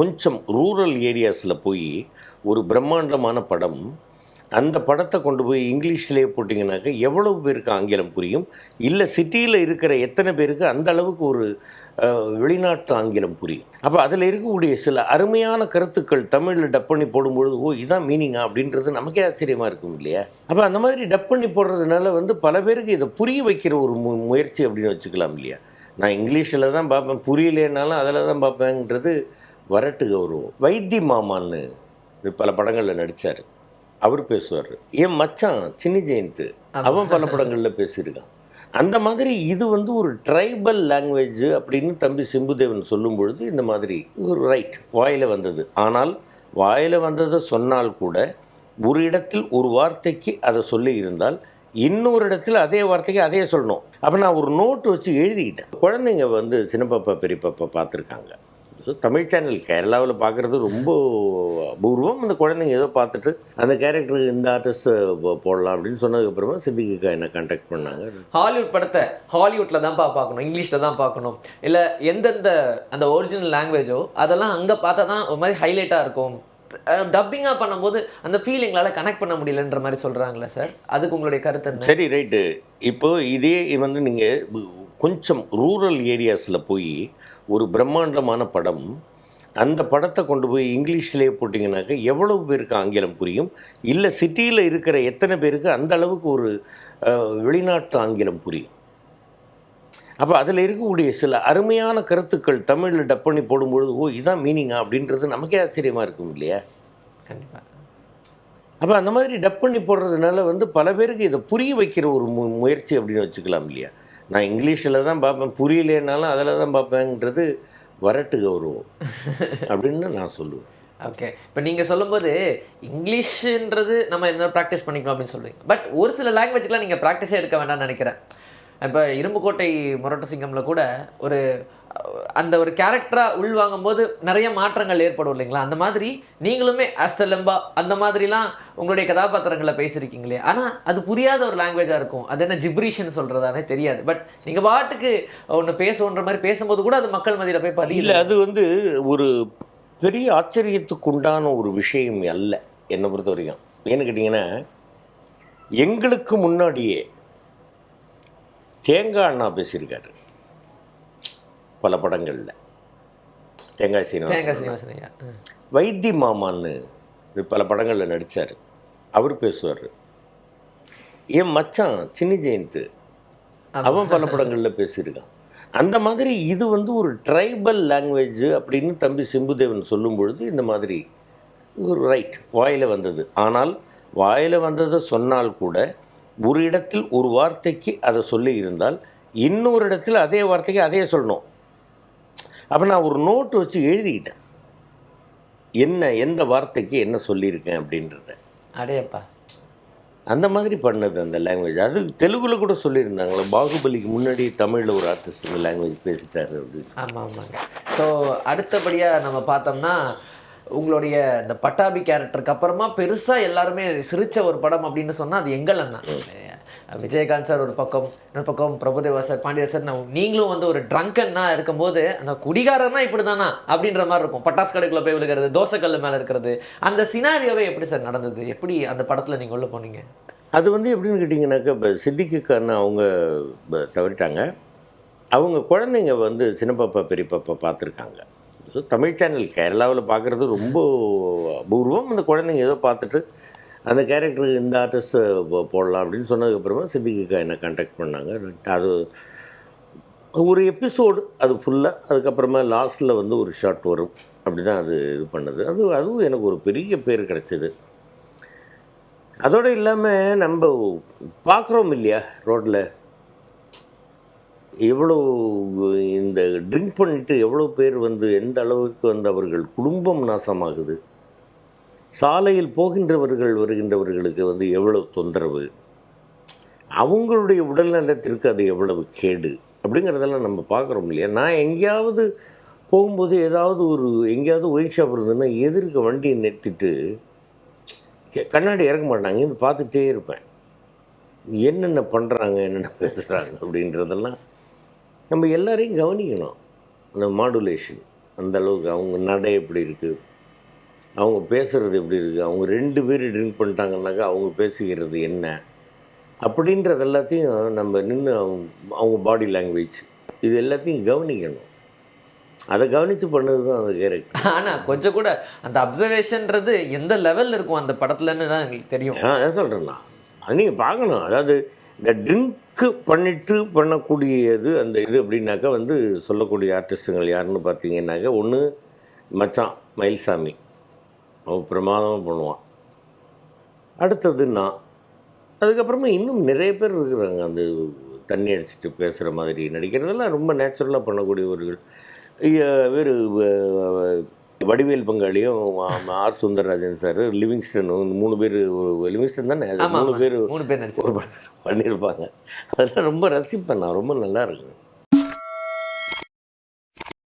கொஞ்சம் ரூரல் ஏரியாஸில் போய் ஒரு பிரம்மாண்டமான படம், அந்த படத்தை கொண்டு போய் இங்கிலீஷ்லேயே போட்டிங்கனாக்க எவ்வளவு பேருக்கு ஆங்கிலம் புரியும்? இல்லை சிட்டியில் இருக்கிற எத்தனை பேருக்கு அந்த அளவுக்கு ஒரு வெளிநாட்டு ஆங்கிலம் புரியும்? அப்போ அதில் இருக்கக்கூடிய சில அருமையான கருத்துக்கள் தமிழில் டப் பண்ணி போடும்பொழுது, ஓ இதான் மீனிங்கா அப்படின்றது நமக்கே ஆச்சரியமாக இருக்கும் இல்லையா? அப்போ அந்த மாதிரி டப் பண்ணி போடுறதுனால பல பேருக்கு இதை புரிய வைக்கிற ஒரு முயற்சி அப்படின்னு வச்சுக்கலாம் இல்லையா? நான் இங்கிலீஷில் தான் பார்ப்பேன், புரியலேனாலும் அதில் தான் பார்ப்பேங்கிறது வரட்டு கௌரவம். வைத்தி மாமான்னு பல படங்களில் நடித்தார், அவர் பேசுவார். என் மச்சான் சின்னி ஜெயந்த், அவன் பல படங்களில் பேசியிருக்கான். அந்த மாதிரி இது ஒரு ட்ரைபல் லாங்குவேஜ் அப்படின்னு தம்பி சிம்புதேவன் சொல்லும் பொழுது இந்த மாதிரி ஒரு ரைட் வாயில் வந்தது. ஆனால் வாயில் வந்ததை சொன்னால் கூட ஒரு இடத்தில் ஒரு வார்த்தைக்கு அதை சொல்லி இருந்தால் இன்னொரு இடத்துல அதே வார்த்தைக்கு அதே சொல்லணும். அப்போ நான் ஒரு நோட்டு வச்சு எழுதிக்கிட்டேன். குழந்தைங்க சின்ன பாப்பா பெரிய பாப்பா பார்த்துருக்காங்க. ஸோ தமிழ் சேனல் கேரளாவில் பார்க்குறது ரொம்ப அபூர்வம். அந்த குழந்தைங்க ஏதோ பார்த்துட்டு அந்த கேரக்டர் இந்த ஆர்டிஸ்ட் போடலாம் அப்படின்னு சொன்னதுக்கப்புறமா சித்திகா என்னை கான்டாக்ட் பண்ணாங்க. ஹாலிவுட் படத்தை ஹாலிவுட்டில் தான்ப்பா பார்க்கணும், இங்கிலீஷில் தான் பார்க்கணும், இல்லை எந்தெந்த அந்த ஒரிஜினல் லாங்குவேஜோ அதெல்லாம் அங்கே பார்த்தா தான் ஒரு மாதிரி ஹைலைட்டாக இருக்கும், டப்பிங்காக பண்ணும்போது அந்த ஃபீலிங்களால் கனெக்ட் பண்ண முடியலன்ற மாதிரி சொல்கிறாங்களே சார், அதுக்கு உங்களுடைய கருத்து என்ன? சரி ரைட்டு. இப்போது இதே நீங்கள் கொஞ்சம் ரூரல் ஏரியாஸில் போய் ஒரு பிரம்மாண்டமான படம், அந்த படத்தை கொண்டு போய் இங்கிலீஷ்லேயே போட்டிங்கனாக்க எவ்வளவு பேருக்கு ஆங்கிலம் புரியும்? இல்லை சிட்டியில் இருக்கிற எத்தனை பேருக்கு அந்த அளவுக்கு ஒரு வெளிநாட்டு ஆங்கிலம் புரியும்? அப்போ அதில் இருக்கக்கூடிய சில அருமையான கருத்துக்கள் தமிழில் டப் பண்ணி போடும்பொழுது, ஓ இதான் மீனிங்கா அப்படின்றது நமக்கே ஆச்சரியமாக இருக்கும் இல்லையா? கண்டிப்பாக. அப்போ அந்த மாதிரி டப் பண்ணி போடுறதுனால பல பேருக்கு இதை புரிய வைக்கிற ஒரு முயற்சி அப்படின்னு வச்சுக்கலாம் இல்லையா? நான் இங்கிலீஷில் தான் பார்ப்பேன், புரியலேனாலும் அதில் தான் பார்ப்பேங்கிறது வரட்டு கௌரவம் அப்படின்னு நான் சொல்லுவேன். ஓகே, இப்போ நீங்கள் சொல்லும்போது இங்கிலீஷுன்றது நம்ம என்ன ப்ராக்டிஸ் பண்ணிக்கணும் அப்படின்னு சொல்லுவீங்க. பட் ஒரு சில லாங்குவேஜ்லாம் நீங்கள் ப்ராக்டிஸே எடுக்க வேண்டாம்னு நினைக்கிறேன். இப்போ இரும்புக்கோட்டை முரட்டு சிங்கமில் கூட ஒரு அந்த ஒரு கேரக்டராக உள்வாங்கும் போது நிறைய மாற்றங்கள் ஏற்படும் இல்லைங்களா? அந்த மாதிரி நீங்களுமே அஸ்தலம்பா அந்த மாதிரிலாம் உங்களுடைய கதாபாத்திரங்களை பேசியிருக்கீங்களே, ஆனால் அது புரியாத ஒரு லாங்குவேஜாக இருக்கும். அது என்ன ஜிப்ரீஷ்னு சொல்கிறதானே தெரியாது. பட் நீங்கள் பாட்டுக்கு ஒன்று பேசுன்ற மாதிரி பேசும்போது கூட அது மக்கள் மத்தியில் போய் பதியல. அது ஒரு பெரிய ஆச்சரியத்துக்கு உண்டான ஒரு விஷயம் அல்ல என்னை பொறுத்த வரைக்கும். ஏன்னு கேட்டிங்கன்னா, எங்களுக்கு முன்னாடியே தேங்காய் அண்ணா பேசியிருக்காரு பல படங்களில். தேங்காய் சீனிவாசன் ஐயா. வைத்தி மாமான்னு பல படங்களில் நடித்தார், அவர் பேசுவார். என் மச்சான் சின்னி ஜெயந்த், அவன் பல படங்களில் பேசியிருக்கான். அந்த மாதிரி இது ஒரு ட்ரைபல் லாங்குவேஜ் அப்படின்னு தம்பி சிம்புதேவன் சொல்லும் பொழுது இந்த மாதிரி ஒரு ரைட் வாயில் வந்தது. ஆனால் வாயில் வந்ததை சொன்னால் கூட ஒரு இடத்தில் ஒரு வார்த்தைக்கு அதை சொல்லி இருந்தால் இன்னொரு இடத்துல அதே வார்த்தைக்கு அதே சொல்லணும். அப்போ நான் ஒரு நோட்டு வச்சு எழுதிக்கிட்டேன், எந்த வார்த்தைக்கு என்ன சொல்லியிருக்கேன் அப்படின்றத. அடையப்பா அந்த மாதிரி பண்ணது அந்த லாங்குவேஜ். அது தெலுங்குல கூட சொல்லியிருந்தாங்களே, பாகுபலிக்கு முன்னாடி தமிழில் ஒரு ஆர்டிஸ்ட் இந்த லாங்குவேஜ் பேசிட்டாரு அப்படின்னு. ஆமாங்க. ஸோ அடுத்தபடியாக நம்ம பார்த்தோம்னா உங்களுடைய இந்த பட்டாபி கேரக்டருக்கு அப்புறமா பெருசாக எல்லாருமே சிரித்த ஒரு படம் அப்படின்னு சொன்னால் அது எங்கள் அண்ணா. விஜயகாந்த் சார் ஒரு பக்கம், இன்னொரு பக்கம் பிரபுதேவா சார், பாண்டியா சார், நீங்களும் ஒரு ட்ரங்கன்னா இருக்கும்போது அந்த குடிகாரன்னா இப்படி தானா அப்படின்ற மாதிரி இருக்கும். பட்டாசு கடைக்குள்ளே போய் விழுகிறது, தோசைக்கல் மேலே இருக்கிறது, அந்த சினாரியோவே எப்படி சார் நடந்தது? எப்படி அந்த படத்தில் நீங்கள் உள்ள போனீங்க? அது எப்படின்னு கேட்டிங்கனாக்கா, இப்போ சித்திகான்னு அவங்க தவறிட்டாங்க. அவங்க குழந்தைங்க சின்ன பாப்பா பெரிய பாப்பா பார்த்துருக்காங்க. ஸோ தமிழ் சேனல் கேரளாவில் பார்க்குறது ரொம்ப அபூர்வம். அந்த குழந்தைங்க ஏதோ பார்த்துட்டு அந்த கேரக்டர் இந்த ஆர்டிஸ்ட் போடலாம் அப்படின்னு சொன்னதுக்கப்புறமா சித்திகா என்னை கான்டாக்ட் பண்ணாங்க. அது ஒரு எபிசோடு அது ஃபுல்லாக, அதுக்கப்புறமா லாஸ்ட்டில் ஒரு ஷார்ட் வரும், அப்படி தான் அது இது பண்ணது. அதுவும் எனக்கு ஒரு பெரிய பேர் கிடச்சிது. அதோடு இல்லாமல் நம்ம பார்க்குறோம் இல்லையா ரோட்டில், எவ்வளோ இந்த ட்ரிங்க் பண்ணிட்டு எவ்வளோ பேர் எந்த அளவுக்கு அவர்கள் குடும்பம் நாசமாகுது, சாலையில் போகின்றவர்கள் வருகின்றவர்களுக்கு எவ்வளவு தொந்தரவு, அவங்களுடைய உடல் நலத்திற்கு அது எவ்வளவு கேடு அப்படிங்கிறதெல்லாம் நம்ம பார்க்குறோம் இல்லையா? நான் எங்கேயாவது போகும்போது எங்கேயாவது ஒயின் ஷாப் இருந்ததுன்னா எதிர்க்க வண்டியை நிறுத்திட்டு கண்ணாடி இறக்க மாட்டாங்க, இது பார்த்துட்டே இருப்பேன், என்னென்ன பண்ணுறாங்க, என்னென்ன பேசுகிறாங்க அப்படின்றதெல்லாம் நம்ம எல்லாரையும் கவனிக்கணும். அந்த மாடுலேஷன் அந்த அளவுக்கு அவங்க நடை எப்படி இருக்குது, அவங்க பேசுகிறது எப்படி இருக்குது, அவங்க 2 பேர் ட்ரிங்க் பண்ணிட்டாங்கன்னாக்கா அவங்க பேசிக்கிறது என்ன, அப்படின்றது எல்லாத்தையும் நம்ம நின்று அவங்க பாடி லாங்குவேஜ் இது எல்லாத்தையும் கவனிக்கணும். அதை கவனித்து பண்ணது தான் அந்த கேரக்டர். ஆனால் கொஞ்சம் கூட அந்த அப்சர்வேஷன்றது எந்த லெவலில் இருக்கும் அந்த படத்துலன்னு தான் எங்களுக்கு தெரியும். அதான் சொல்கிறேன்னா அது நீங்கள் பார்க்கணும். அதாவது இந்த ட்ரிங்க்கு பண்ணிட்டு பண்ணக்கூடியது அந்த இது அப்படின்னாக்கா சொல்லக்கூடிய ஆர்டிஸ்ட்டுங்கள் யாருன்னு பார்த்தீங்கன்னாக்கா, ஒன்று மச்சான் மயில்சாமி, அவன் பிரமாதமாக பண்ணுவான். அடுத்தது நான், அதுக்கப்புறமா இன்னும் நிறைய பேர் இருக்கிறாங்க அந்த தண்ணி அடிச்சுட்டு பேசுகிற மாதிரி நடிக்கிறதெல்லாம் ரொம்ப நேச்சுரலாக பண்ணக்கூடியவர்கள். வேறு வடிவேல் பங்காளியும் ஆர் சுந்தரராஜன் சார், லிவிங்ஸ்டன், 3 பேர், லிவிங்ஸ்டன் தானே, 3 பேர் நடிச்சு ஒரு பண்ணியிருப்பாங்க. அதெல்லாம் ரொம்ப ரசிப்பேன் நான், ரொம்ப நல்லா இருக்கும்.